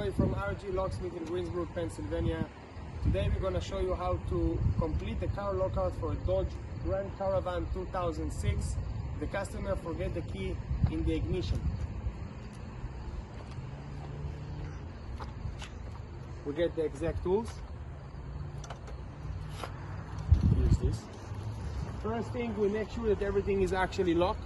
Joey from RG Locksmith in Greensburg, Pennsylvania. Today we're going to show you how to complete the car lockout for a Dodge Grand Caravan 2006. The customer forget the key in the ignition. We get the exact tools. Use this. First thing, we make sure that everything is actually locked.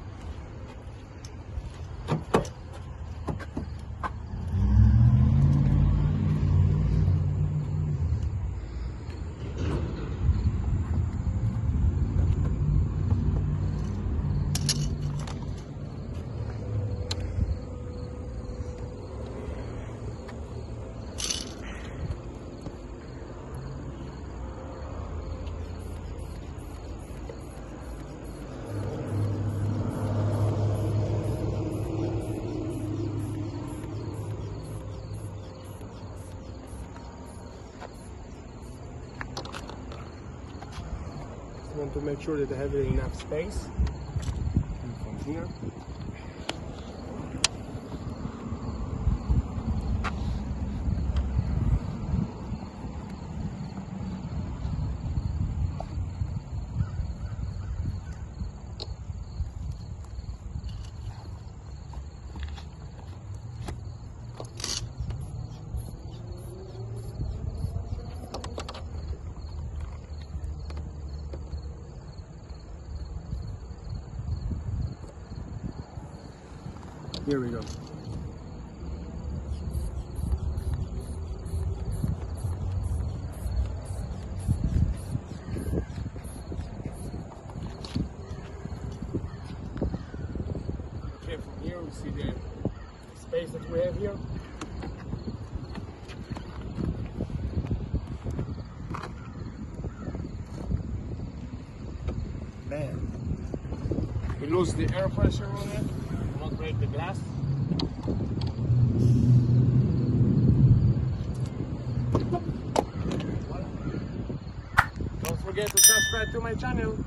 Want to make sure that they have enough space. And from here. Here we go. Okay, from here we see the space that we have here. Man, we lose the air pressure on it. Not break the glass. Don't forget to subscribe to my channel.